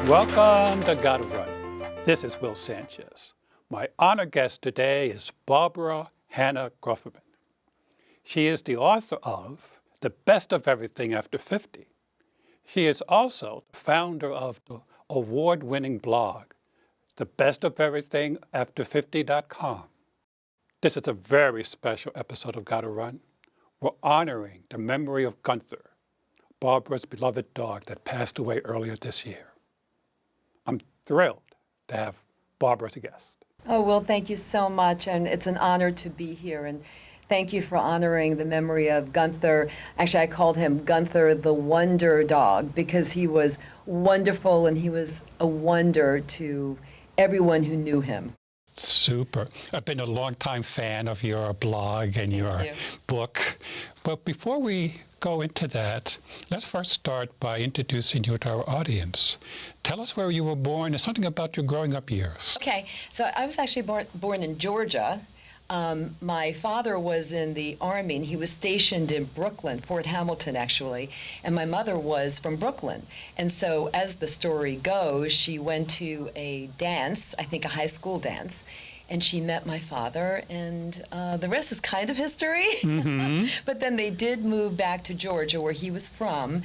Welcome to Gotta Run. This is Will Sanchez. My honored guest today is Barbara Hannah Grufferman. She is the author of The Best of Everything After 50. She is also the founder of the award-winning blog, The Best of Everything After 50.com. This is a very special episode of Gotta Run. We're honoring the memory of Gunther, Barbara's beloved dog that passed away earlier this year. I'm thrilled to have Barbara as a guest. Oh, Will, thank you so much, and it's an honor to be here, and thank you for honoring the memory of Gunther. Actually, I called him Gunther the Wonder Dog because he was wonderful and he was a wonder to everyone who knew him. Super. I've been a longtime fan of your blog and your book. But before we go into that, let's first start by introducing you to our audience. Tell us where you were born and something about your growing up years. Okay, so I was actually born in Georgia. My father was in the Army, and he was stationed in Brooklyn, Fort Hamilton, actually, and my mother was from Brooklyn. And so, as the story goes, she went to a dance, I think a high school dance, and she met my father, and the rest is kind of history. Mm-hmm. But then they did move back to Georgia, where he was from,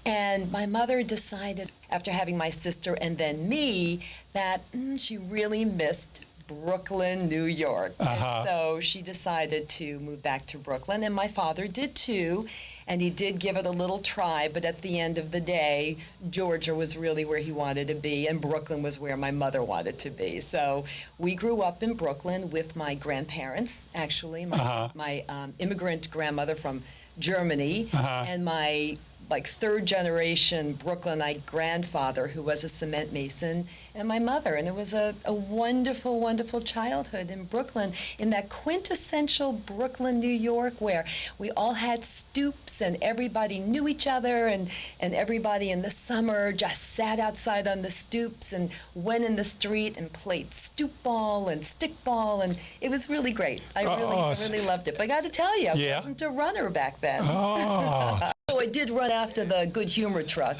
and my mother decided, after having my sister and then me, that she really missed Brooklyn, New York. And so she decided to move back to Brooklyn, and my father did too, and he did give it a little try, but at the end of the day, Georgia was really where he wanted to be, and Brooklyn was where my mother wanted to be. So we grew up in Brooklyn with my grandparents, actually, my immigrant grandmother from Germany, and my third generation Brooklynite grandfather who was a cement mason, and my mother. And it was a wonderful, wonderful childhood in Brooklyn, in that quintessential Brooklyn, New York, where we all had stoops and everybody knew each other, and everybody in the summer just sat outside on the stoops and went in the street and played stoop ball and stick ball, and it was really great. I really loved it. But I got to tell you, I wasn't a runner back then. So I did run after the good humor truck.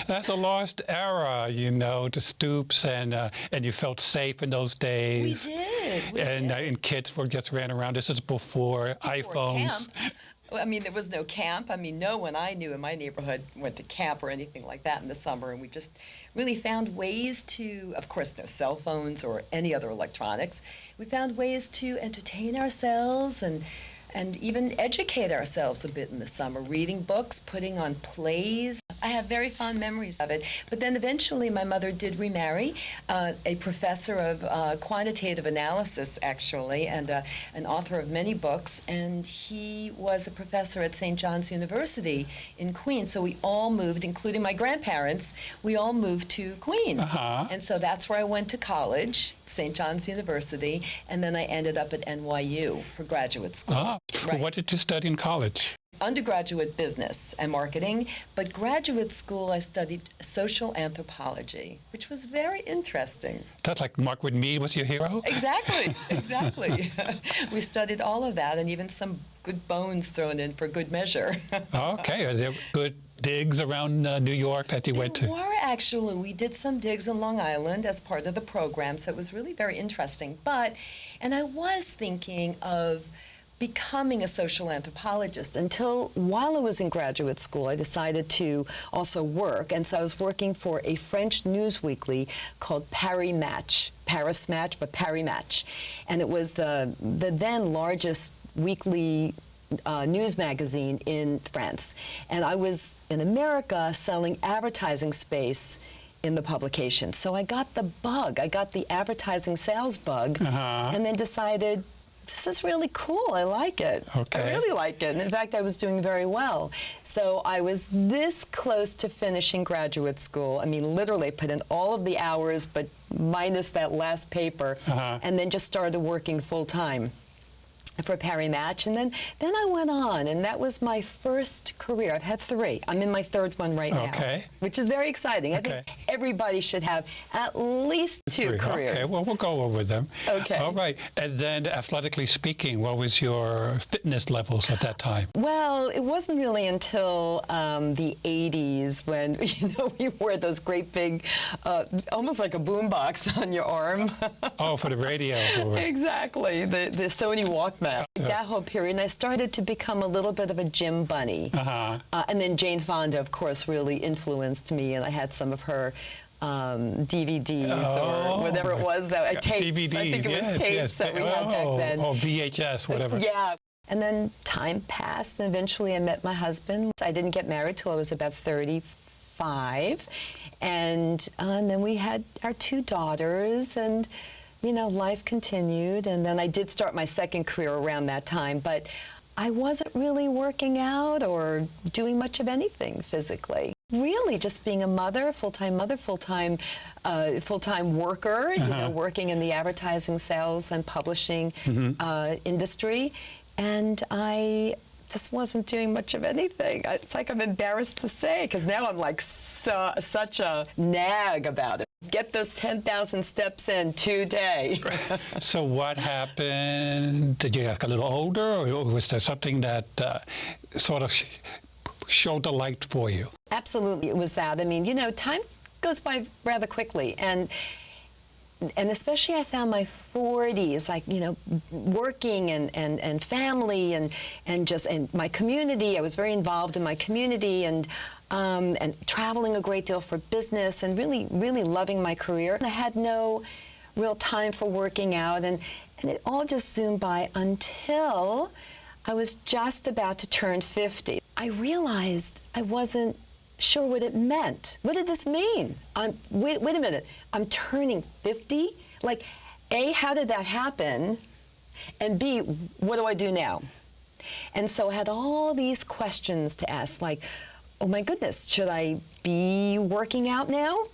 That's a lost era, you know, the stoops, and you felt safe in those days. We did. And kids just ran around. This is before iPhones. Camp. I mean, there was no camp. I mean, no one I knew in my neighborhood went to camp or anything like that in the summer, and we just really found ways to, of course, no cell phones or any other electronics. We found ways to entertain ourselves and even educate ourselves a bit in the summer, reading books, putting on plays. I have very fond memories of it. But then eventually my mother did remarry, a professor of quantitative analysis, actually, and an author of many books, and he was a professor at St. John's University in Queens. So we all moved, including my grandparents, we all moved to Queens. And so that's where I went to college, St. John's University, and then I ended up at NYU for graduate school. Right. What did you study in college? Undergraduate business and marketing, but graduate school I studied social anthropology, which was very interesting. That's like Markwood Mead was your hero? Exactly. We studied all of that, and even some good bones thrown in for good measure. Okay, are there good digs around New York that you went to? There were, actually. We did some digs in Long Island as part of the program, so it was really very interesting. And I was thinking of becoming a social anthropologist until, while I was in graduate school, I decided to also work. And so I was working for a French news weekly called Paris Match, but Paris Match. And it was the then largest weekly news magazine in France. And I was in America selling advertising space in the publication. So I got the bug. I got the advertising sales bug, and then decided, this is really cool. I like it. Okay. I really like it. And in fact, I was doing very well. So I was this close to finishing graduate school. I mean, literally put in all of the hours, but minus that last paper, and then just started working full time. for Perry Match, and then I went on, and that was my first career. I've had 3. I'm in my 3rd one right now, which is very exciting. I think everybody should have at least 2 careers. Okay, well, we'll go over them. Okay. All right, and then athletically speaking, what was your fitness levels at that time? Well, it wasn't really until the 80s when, we wore those great big, almost like a boombox on your arm. Oh, for the radio. Exactly, the Sony Walkman. That whole period, and I started to become a little bit of a gym bunny. And then Jane Fonda, of course, really influenced me, and I had some of her DVDs or whatever it was that tapes. DVDs, I think it was tapes that we had back then. Oh, VHS, whatever. Yeah. And then time passed, and eventually I met my husband. I didn't get married till I was about 35, and then we had our 2 daughters, and life continued. And then I did start my 2nd career around that time, but I wasn't really working out or doing much of anything physically. Really just being a mother, full-time mother, full-time worker, working in the advertising, sales, and publishing industry. And I just wasn't doing much of anything. It's like I'm embarrassed to say, because now I'm like such a nag about it. Get those 10,000 steps in today. So what happened? Did you get a little older, or was there something that sort of showed the light for you? Absolutely, it was that. I mean, time goes by rather quickly, and especially I found my 40s, like, working and family and my community. I was very involved in my community and traveling a great deal for business and really, really loving my career. I had no real time for working out, and it all just zoomed by until I was just about to turn 50. I realized I wasn't sure what it meant. What did this mean? Wait a minute. I'm turning 50? Like, A, how did that happen? And B, what do I do now? And so I had all these questions to ask, like, oh my goodness, should I be working out now?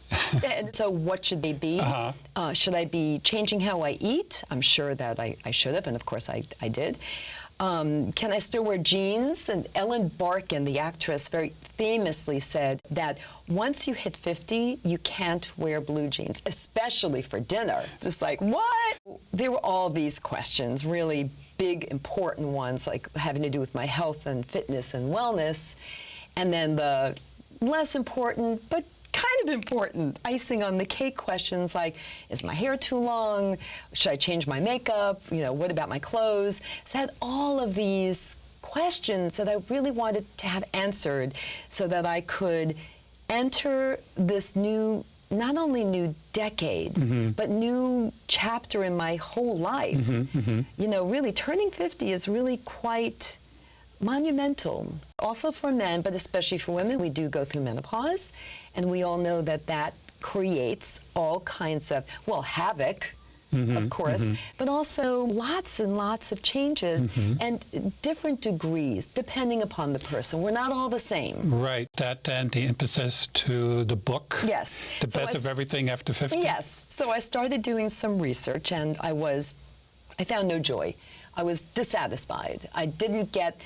And so what should they be? Should I be changing how I eat? I'm sure that I should have, and of course I did. Can I still wear jeans? And Ellen Barkin, the actress, very famously said that once you hit 50, you can't wear blue jeans, especially for dinner. Just like, what? There were all these questions, really big, important ones, like having to do with my health and fitness and wellness. And then the less important, but kind of important, icing on the cake questions like, is my hair too long? Should I change my makeup? What about my clothes? So I had all of these questions that I really wanted to have answered so that I could enter this new, not only new decade, but new chapter in my whole life. Really turning 50 is really quite monumental. Also for men, but especially for women, we do go through menopause, and we all know that that creates all kinds of, havoc, of course, but also lots and lots of changes and different degrees, depending upon the person. We're not all the same. Right. That and the emphasis to the book. Yes. The best of everything after 50. Yes. So I started doing some research, and I found no joy. I was dissatisfied. I didn't get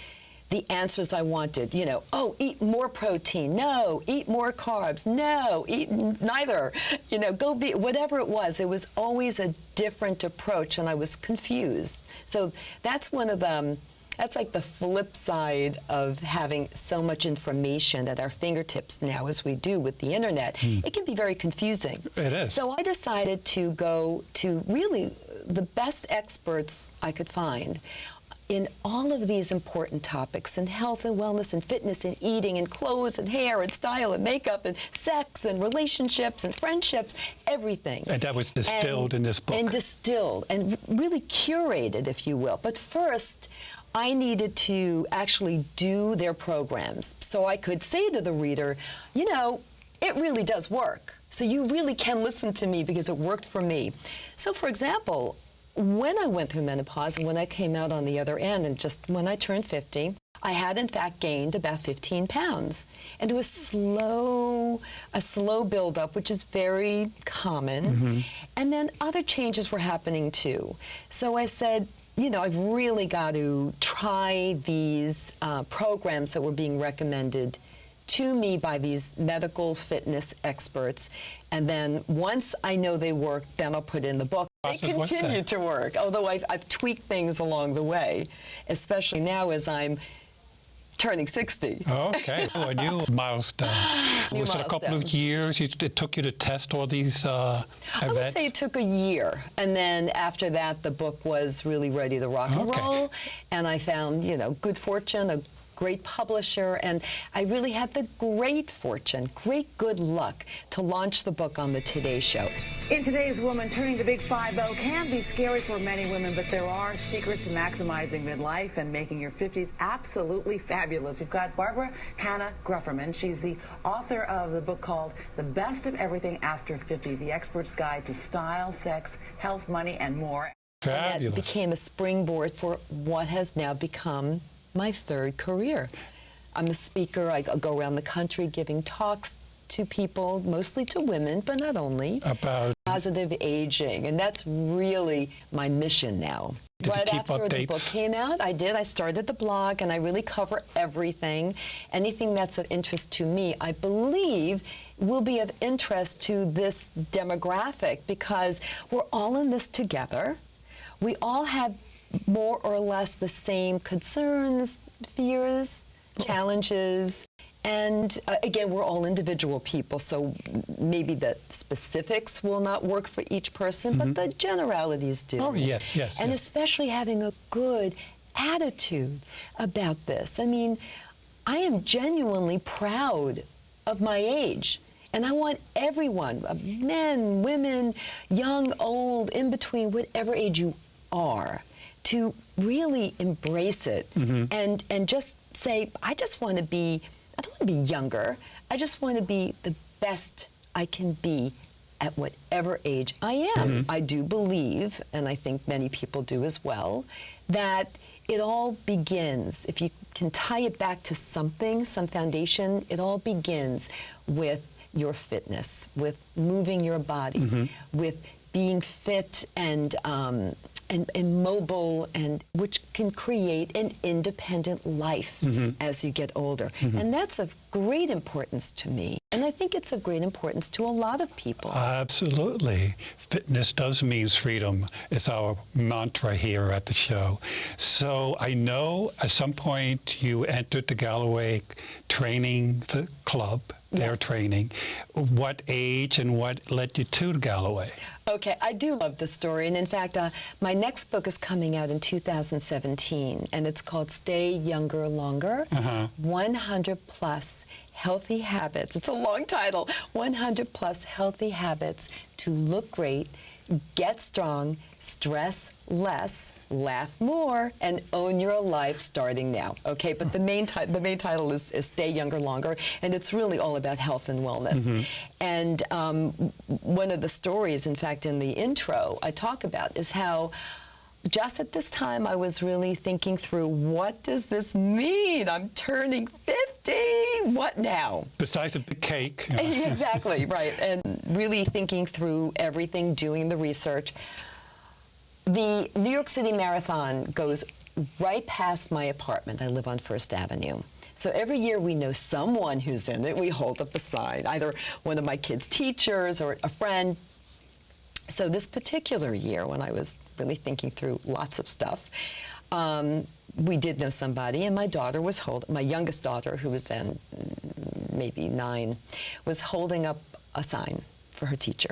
the answers I wanted. Eat more protein. No. Eat more carbs. No. Eat neither. Whatever it was always a different approach, and I was confused. So that's that's like the flip side of having so much information at our fingertips now, as we do with the internet. It can be very confusing. It is. So I decided to go to really the best experts I could find in all of these important topics, in health and wellness and fitness and eating and clothes and hair and style and makeup and sex and relationships and friendships, everything. And that was distilled in this book. And distilled and really curated, if you will. But first, I needed to actually do their programs so I could say to the reader, it really does work. So you really can listen to me because it worked for me. So for example, when I went through menopause and when I came out on the other end, and just when I turned 50, I had in fact gained about 15 pounds. And it was a slow buildup, which is very common. And then other changes were happening too. So I said, I've really got to try these programs that were being recommended to me by these medical fitness experts. And then once I know they work, then I'll put in the book. They continue to work, although I've tweaked things along the way, especially now as I'm turning 60. Okay, a new milestone. Was it a couple of years it took you to test all these events? I would say it took a year, and then after that, the book was really ready to rock and roll, and I found, good fortune, a great publisher, and I really had the great fortune, great good luck to launch the book on the Today Show. In Today's Woman, turning the big 5-0 can be scary for many women, but there are secrets to maximizing midlife and making your 50s absolutely fabulous. We've got Barbara Hannah Grufferman. She's the author of the book called The Best of Everything After 50, The Expert's Guide to Style, Sex, Health, Money, and More. Fabulous. And that became a springboard for what has now become my third career. I'm a speaker. I go around the country giving talks to people, mostly to women, but not only, about positive aging, and that's really my mission now. Right after the book came out, I started the blog, and I really cover everything. Anything that's of interest to me, I believe, will be of interest to this demographic, because we're all in this together. We all have more or less the same concerns, fears, challenges, and again, we're all individual people, so maybe the specifics will not work for each person, but the generalities do. Oh, yes. And especially having a good attitude about this. I mean, I am genuinely proud of my age. And I want everyone, men, women, young, old, in between, whatever age you are, to really embrace it and just say, I don't want to be younger. I just want to be the best I can be at whatever age I am. I do believe, and I think many people do as well, that it all begins, if you can tie it back to something, some foundation, it all begins with your fitness, with moving your body, with being fit and mobile, and which can create an independent life as you get older. And that's of great importance to me. And I think it's of great importance to a lot of people. Absolutely. Fitness does mean freedom. It's our mantra here at the show. So I know at some point you entered the Galloway training club, their training. What age and what led you to Galloway? Okay, I do love the story. And in fact, my next book is coming out in 2017, and it's called Stay Younger Longer, 100 Plus Healthy Habits. It's a long title. 100 Plus Healthy Habits to look great, get strong, stress less, laugh more, and own your life starting now. Okay, but the main title is Stay Younger Longer, and it's really all about health and wellness. And one of the stories, in fact, in the intro I talk about is how just at this time I was really thinking through, what does this mean? I'm turning 50. What now? Besides a big cake. Exactly, right. And really thinking through everything, doing the research. The New York City Marathon goes right past my apartment. I live on First Avenue. So every year we know someone who's in it. We hold up a sign, either one of my kids' teachers or a friend. So this particular year, when I was really thinking through lots of stuff, we did know somebody, and my daughter was my youngest daughter, who was then maybe 9, was holding up a sign for her teacher.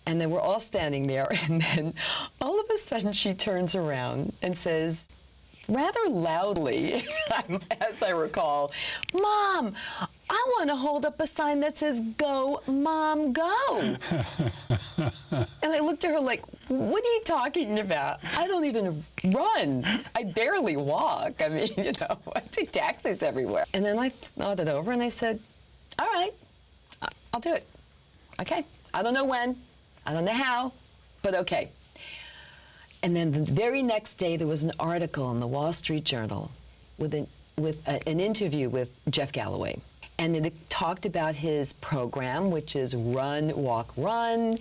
And then we're all standing there, and then all of a sudden she turns around and says, rather loudly, as I recall, "Mom, I want to hold up a sign that says, 'Go, Mom, go.'" And I looked at her like, "What are you talking about? I don't even run. I barely walk. I mean, I take taxis everywhere." And then I thought it over, and I said, "All right, I'll do it. Okay, I don't know when, I don't know how, but okay." And then the very next day, there was an article in the Wall Street Journal with an interview with Jeff Galloway. And it talked about his program, which is run, walk, run,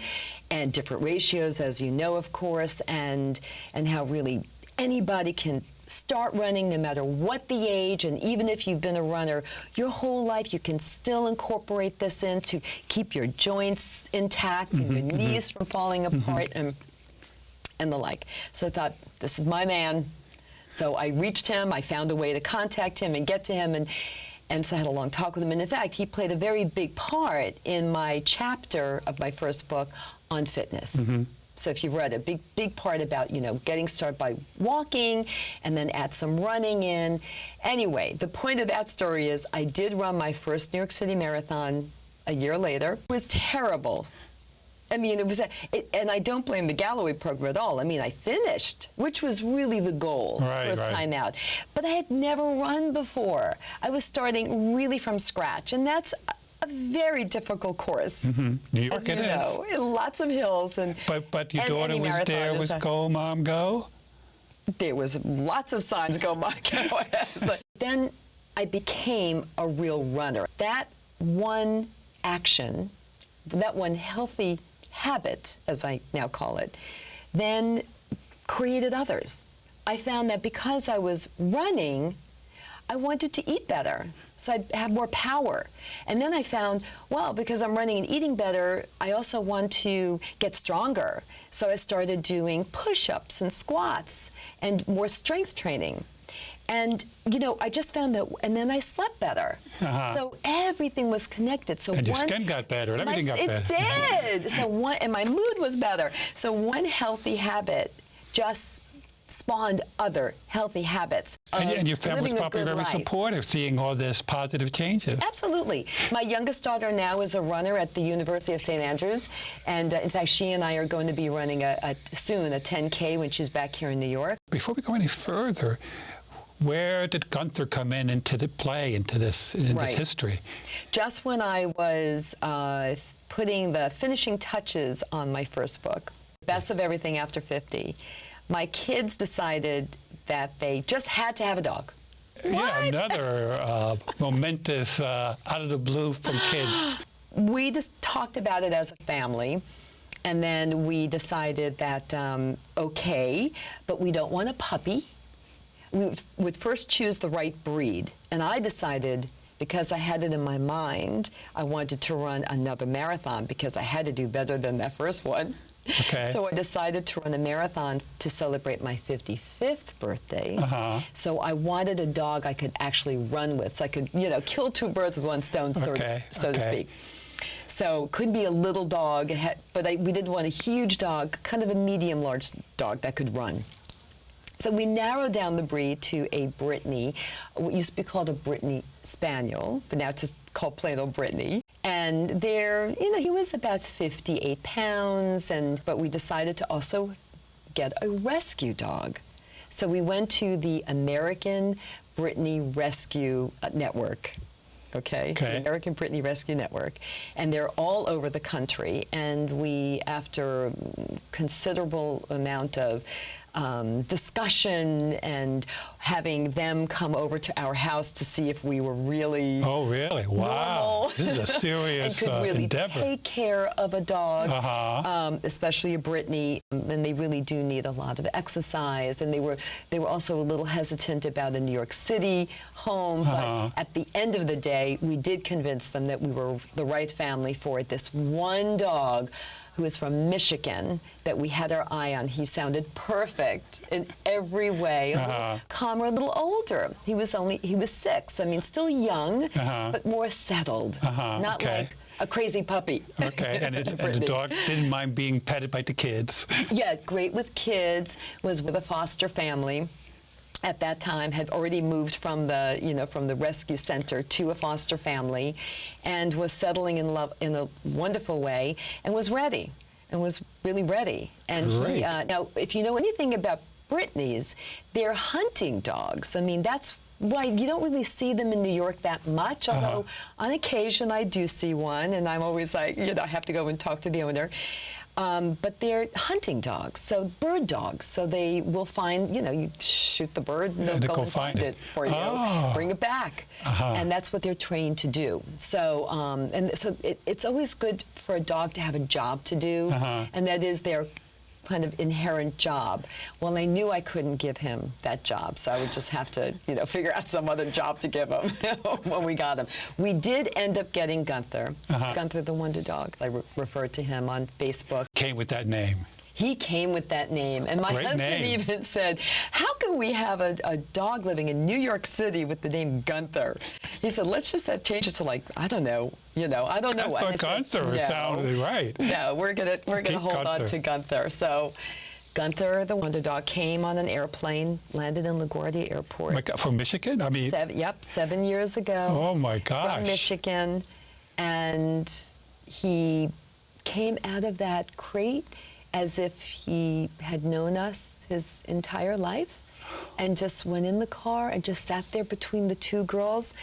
and different ratios, as you know, of course, and how really anybody can start running no matter what the age, and even if you've been a runner your whole life, you can still incorporate this in to keep your joints intact and your knees from falling apart and the like. So I thought, this is my man. So I reached him, I found a way to contact him and get to him, and so I had a long talk with him. And in fact, he played a very big part in my chapter of my first book on fitness. So if you've read a big part about, getting started by walking and then add some running in. Anyway, the point of that story is I did run my first New York City Marathon a year later. It was terrible. I mean, and I don't blame the Galloway program at all. I mean, I finished, which was really the goal, first time out. But I had never run before. I was starting really from scratch, and that's a very difficult course. New York it is. Lots of hills. But your daughter was there, was Go Mom Go? There was lots of signs, Go Mom Go. Then I became a real runner. That one action, that one healthy habit, as I now call it, then created others. I found that because I was running, I wanted to eat better, so I'd have more power. And then I found, well, because I'm running and eating better, I also want to get stronger. So I started doing push-ups and squats and more strength training. And, I just found that, and then I slept better. So everything was connected. So and your skin got better, and everything got better. It did. And my mood was better. So one healthy habit just spawned other healthy habits. And your family was probably very supportive, seeing all this positive changes. Absolutely. My youngest daughter now is a runner at the University of St. Andrews, and in fact, she and I are going to be running soon a 10K when she's back here in New York. Before we go any further, where did Gunther come into this history? Just when I was putting the finishing touches on my first book, Best of Everything After 50, my kids decided that they just had to have a dog. Yeah, another momentous out of the blue from kids. We just talked about it as a family, and then we decided that, okay, but we don't want a puppy. We would first choose the right breed, and I decided, because I had it in my mind, I wanted to run another marathon because I had to do better than that first one. Okay. So I decided to run a marathon to celebrate my 55th birthday. So I wanted a dog I could actually run with, so I could, kill two birds with one stone, so to speak. So it could be a little dog, but we did want a huge dog, kind of a medium-large dog that could run. So we narrowed down the breed to a Brittany, what used to be called a Brittany Spaniel, but now it's just called plain old Brittany. And he was about 58 pounds, but we decided to also get a rescue dog. So we went to the American Brittany Rescue Network. Okay. The American Brittany Rescue Network. And they're all over the country. And we, after considerable amount of discussion and having them come over to our house to see if we were really Wow. This is a serious and could really endeavor. Take care of a dog, especially a Brittany, and they really do need a lot of exercise. And they were also a little hesitant about a New York City home, but at the end of the day, we did convince them that we were the right family for this one dog who is from Michigan, that we had our eye on. He sounded perfect in every way. A little calmer, a little older. He was 6. I mean, still young, but more settled. Not like a crazy puppy. Okay, and the dog didn't mind being petted by the kids. Yeah, great with kids, was with a foster family. At that time, had already moved from the rescue center to a foster family, and was settling in love in a wonderful way, and was ready, and was really ready. And he, now, if you know anything about Brittany's, they're hunting dogs. I mean, that's why you don't really see them in New York that much. Although on occasion I do see one, and I'm always like, I have to go and talk to the owner. But they're hunting dogs, so bird dogs. So they will find, you shoot the bird, and they'll go and find it for you, bring it back. And that's what they're trained to do. So, it's always good for a dog to have a job to do, and that is their kind of inherent job. Well, I knew I couldn't give him that job, so I would just have to, figure out some other job to give him when we got him. We did end up getting Gunther, Gunther the Wonder Dog. I referred to him on Facebook. Came with that name. He came with that name. And my husband even said, how can we have a dog living in New York City with the name Gunther? He said, let's just change it to I don't know. I don't know. I thought Gunther sounded right. No, we're gonna hold on to Gunther. So Gunther the Wonder Dog came on an airplane, landed in LaGuardia Airport. Oh my God, from Michigan? I mean, 7 years ago. Oh my gosh. From Michigan. And he came out of that crate as if he had known us his entire life, and just went in the car and just sat there between the two girls.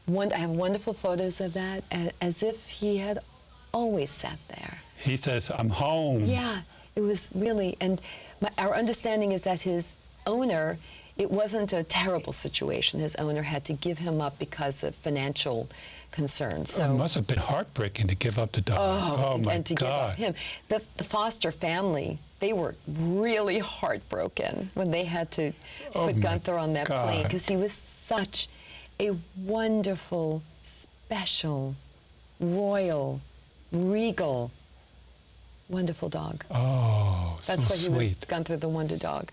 I have wonderful photos of that, as if he had always sat there. He says, I'm home. Yeah, it was really, and our understanding is that his owner, it wasn't a terrible situation. His owner had to give him up because of financial concerns. So it must have been heartbreaking to give up the dog. And to give up him. The foster family, they were really heartbroken when they had to put Gunther on that plane, because he was such a wonderful, special, royal, regal, wonderful dog. Oh, That's why so he was sweet. Gunther the Wonder Dog.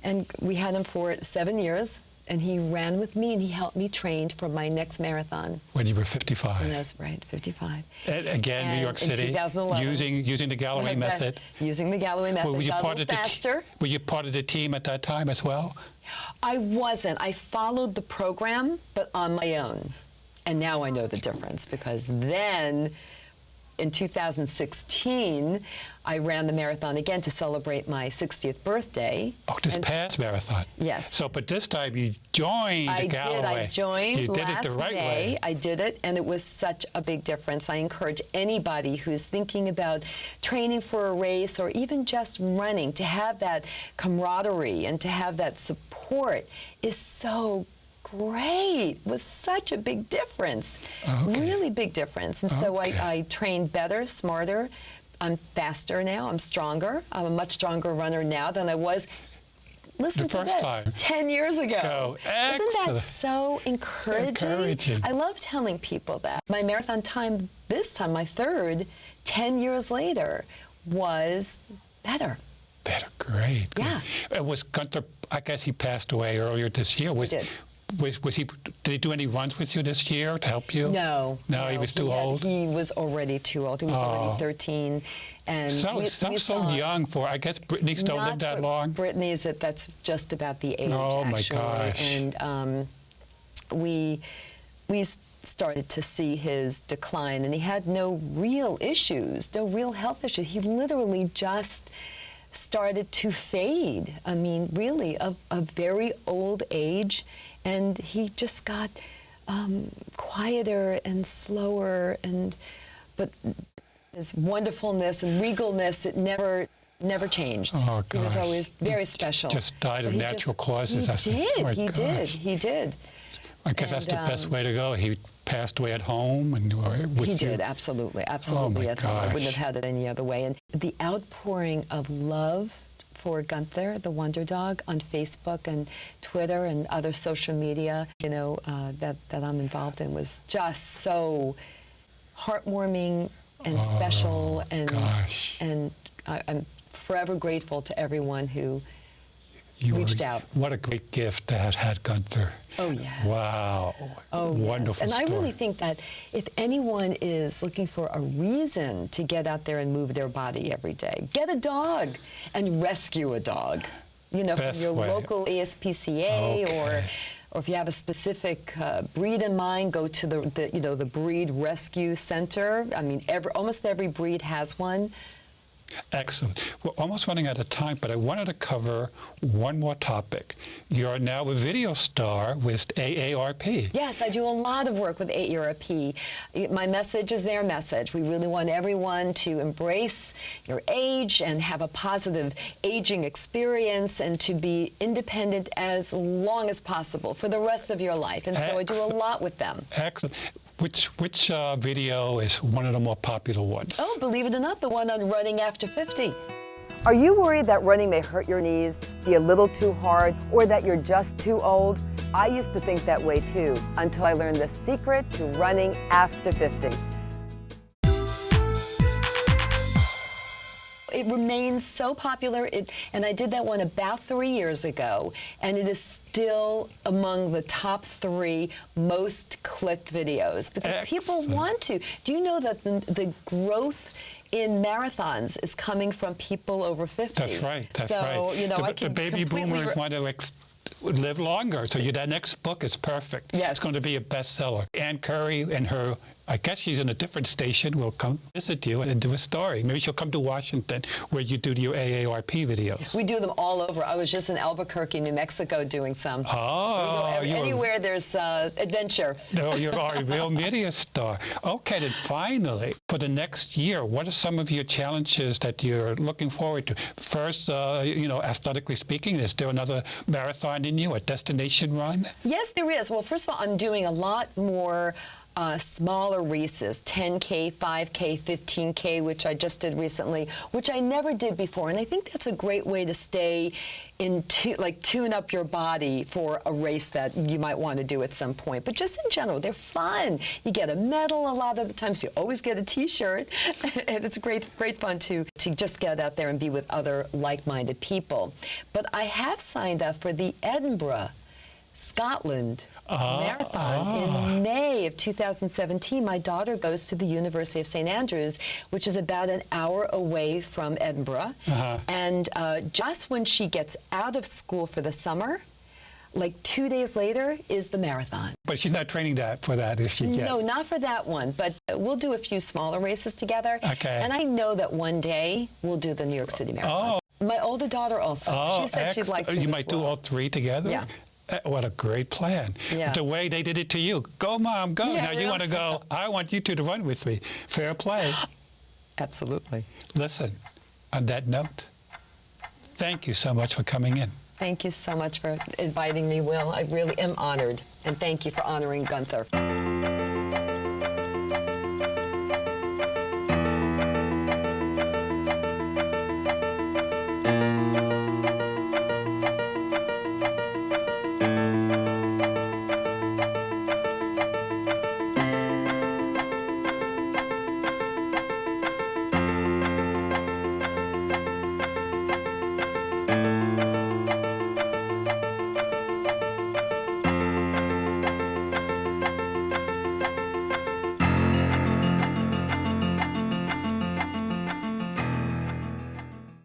And we had him for 7 years, and he ran with me, and he helped me train for my next marathon. When you were 55. And that's right, 55. And again, New York City, in 2011, using the Galloway method. Using the Galloway method, Were you got part a of little faster. Were you part of the team at that time as well? I wasn't. I followed the program, but on my own. And now I know the difference, because then in 2016, I ran the marathon again to celebrate my 60th birthday. Oh, this past marathon. Yes. So, but this time you joined the Galloway. I joined you did last it the right May. way. I did it, and it was such a big difference. I encourage anybody who's thinking about training for a race or even just running to have that camaraderie and to have that support is so great. It was such a big difference. Really big difference. And so I trained better, smarter. I'm faster now. I'm stronger. I'm a much stronger runner now than I was. Listen to this. 10 years ago. Isn't that so encouraging? I love telling people that. My marathon time this time, my third, 10 years later, was better. Better, great. Yeah. Was Gunther, I guess he passed away earlier this year. He did. Was he? Did he do any runs with you this year to help you? No. No, he was too old. He was already too old. He was already 13, and so young for. I guess Brittany's don't live that long. Brittany's that's just about the age. Oh my actually. gosh! And we started to see his decline, and he had no real issues, no real health issues. He literally just started to fade. I mean, really, a very old age. And he just got quieter and slower, but his wonderfulness and regalness, it never changed. Oh, gosh. He was always very special. Just died of natural causes. He did. I guess that's the best way to go. He passed away at home, and with he you. did, absolutely at home. I wouldn't have had it any other way. And the outpouring of love for Gunther, the Wonder Dog, on Facebook and Twitter and other social media, that I'm involved in, was just so heartwarming and special. And I'm forever grateful to everyone who reached out. What a great gift to have had Gunther. Oh, yes. Wow. Oh, wonderful yes. And story. I really think that if anyone is looking for a reason to get out there and move their body every day, get a dog and rescue a dog. From your local ASPCA, or if you have a specific breed in mind, go to the breed rescue center. I mean, almost every breed has one. Excellent. We're almost running out of time, but I wanted to cover one more topic. You're now a video star with AARP. Yes, I do a lot of work with AARP. My message is their message. We really want everyone to embrace your age and have a positive aging experience and to be independent as long as possible for the rest of your life. And so I do a lot with them. Excellent. Which video is one of the more popular ones? Oh, believe it or not, the one on running after 50. Are you worried that running may hurt your knees, be a little too hard, or that you're just too old? I used to think that way too, until I learned the secret to running after 50. It remains so popular, and I did that one about 3 years ago, and it is still among the top 3 most clicked videos because people want to. Do you know that the growth in marathons is coming from people over 50? That's right. That's so, right. You know, I can the baby boomers want to live longer, so that next book is perfect. Yes. It's going to be a bestseller. Ann Curry and her, I guess she's in a different station, will come visit you and do a story. Maybe she'll come to Washington where you do your AARP videos. We do them all over. I was just in Albuquerque, New Mexico doing some. Oh, we go anywhere there's adventure. No, you're a real media star. Okay, then finally, for the next year, what are some of your challenges that you're looking forward to? First, athletically speaking, is there another marathon in you, a destination run? Yes, there is. Well, first of all, I'm doing a lot more smaller races, 10K, 5K, 15K, which I just did recently, which I never did before. And I think that's a great way to stay tune up your body for a race that you might want to do at some point. But just in general, they're fun. You get a medal a lot of the times. You always get a T-shirt. And it's great fun to just get out there and be with other like-minded people. But I have signed up for the Edinburgh, Scotland marathon in May of 2017. My daughter goes to the University of St. Andrews, which is about an hour away from Edinburgh. And just when she gets out of school for the summer, like 2 days later, is the marathon. But she's not training for that, is she yet? No, not for that one, but we'll do a few smaller races together. Okay. And I know that one day we'll do the New York City Marathon. My older daughter also. She said she'd like to. You might do all 3 together? Yeah. What a great plan. Yeah. The way they did it to you. Go, Mom, go. Yeah, now you want to go. I want you two to run with me. Fair play. Absolutely. Listen, on that note, thank you so much for coming in. Thank you so much for inviting me, Will. I really am honored. And thank you for honoring Gunther.